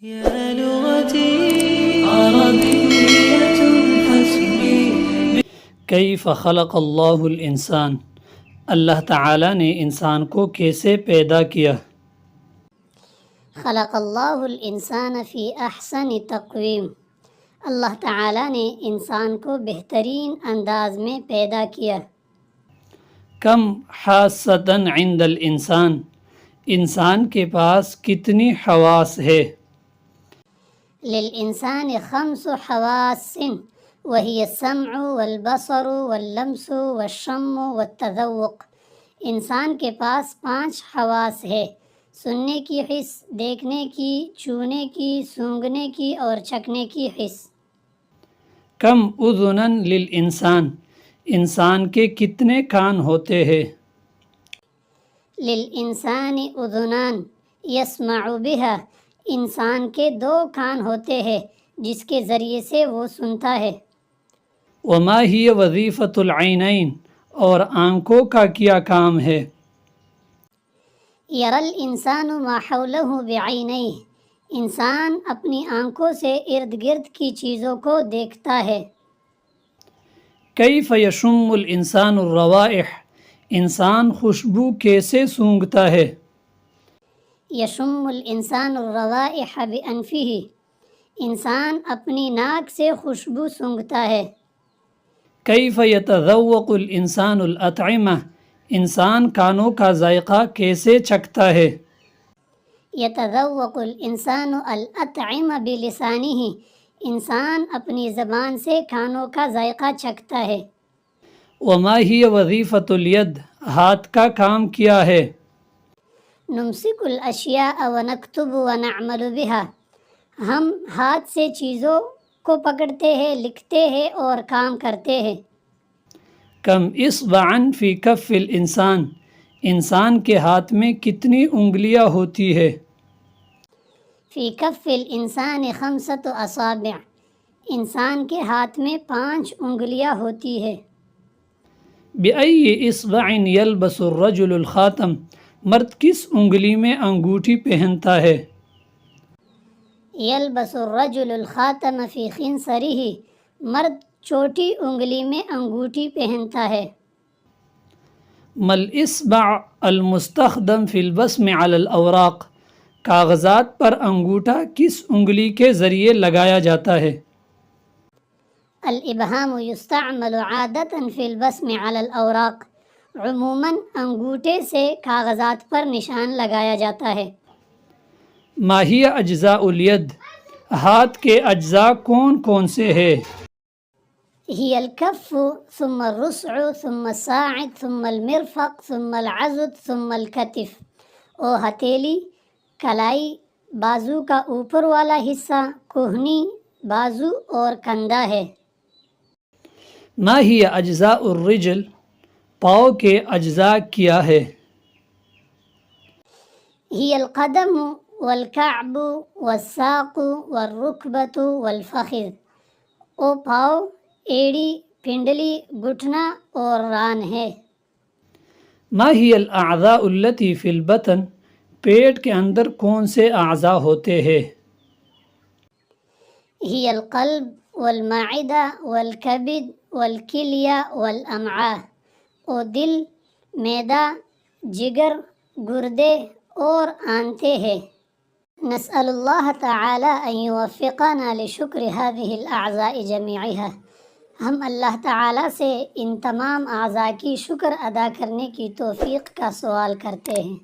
يا لغتي عربية حسبي. کیف خلق اللہ الانسان، اللہ تعالیٰ نے انسان کو کیسے پیدا کیا؟ خلق اللہ الانسان فی احسن تقویم، اللہ تعالیٰ نے انسان کو بہترین انداز میں پیدا کیا۔ کم حاسۃ عند الانسان، انسان کے پاس کتنی حواس ہے؟ للانسان خمس حواس وہی السمع والبصر واللمس والشم والتذوق، انسان کے پاس 5 حواس ہے، سننے کی حس، دیکھنے کی، چھونے کی، سونگھنے کی اور چکھنے کی حس۔ کم اذنا للانسان، انسان کے کتنے کان ہوتے ہیں؟ للانسان اذنان یسمع بها، انسان کے 2 کان ہوتے ہیں جس کے ذریعے سے وہ سنتا ہے۔ وما ہی وظیفۃ العینین، اور آنکھوں کا کیا کام ہے؟ یری الانسان ما حولہ بعینیہ، انسان اپنی آنکھوں سے ارد گرد کی چیزوں کو دیکھتا ہے۔ کیف یشم الانسان الروائح، انسان خوشبو کیسے سونگھتا ہے؟ یشم الانسان الروائح بانفہ، انسان اپنی ناک سے خوشبو سونگھتا ہے۔ کیف یتذوق الانسان الاطعمہ، انسان کانوں کا ذائقہ کیسے چکھتا ہے؟ یتذوق الانسان الاطعمہ بلسانہ، انسان اپنی زبان سے کھانوں کا ذائقہ چکھتا ہے۔ وما ہی وظیفۃ الید، ہاتھ کا کام کیا ہے؟ نمسک الاشیاء ونکتب ونعمل بها، ہم ہاتھ سے چیزوں کو پکڑتے ہیں، لکھتے ہیں اور کام کرتے ہیں۔ کم اصبعا فی کف الانسان، انسان کے ہاتھ میں کتنی انگلیاں ہوتی ہے؟ فی کف الانسان 5 اصابع، انسان کے ہاتھ میں 5 انگلیاں ہوتی ہے۔ بأی اصبع یلبس الرجل الخاتم، مرد کس انگلی میں انگوٹھی پہنتا ہے؟ یلبس الرجل الخاتم فی خنصرہ، مرد چھوٹی انگلی میں انگوٹھی پہنتا ہے۔ مل اصبع المستخدم فی البصم علی الاوراق، کاغذات پر انگوٹھا کس انگلی کے ذریعے لگایا جاتا ہے؟ الابہام یستعمل عادۃ فی البصم علی الاوراق، عموماً انگوٹھے سے کاغذات پر نشان لگایا جاتا ہے۔ ما ہی اجزاء الید، ہاتھ کے اجزاء کون کون سے ہیں؟ ہی الکف ثم الرسع ثم الساعد ثم المرفق ثم العضد ثم الکتف، ہتھیلی، کلائی، بازو کا اوپر والا حصہ، کوہنی، بازو اور کندھا ہے۔ ما ہی اجزاء الرجل، پاؤں کے اجزاء کیا ہے؟ ہی القدم والکعب والساق والرکبۃ والفخذ، پاؤں، ایڑی، پنڈلی، گھٹنا اور ران ہے۔ ما ہی الاعضاء التي فی البطن، پیٹ کے اندر کون سے اعضاء ہوتے ہیں؟ ہی القلب والمعدہ والکبد والکلیہ والامعاء، دل، معدہ، جگر، گردے اور آنتیں ہیں۔ نسأل اللہ تعالی ان یوفقنا لشکر هذه الاعضاء جميعها، ہم اللہ تعالی سے ان تمام اعضاء کی شکر ادا کرنے کی توفیق کا سوال کرتے ہیں۔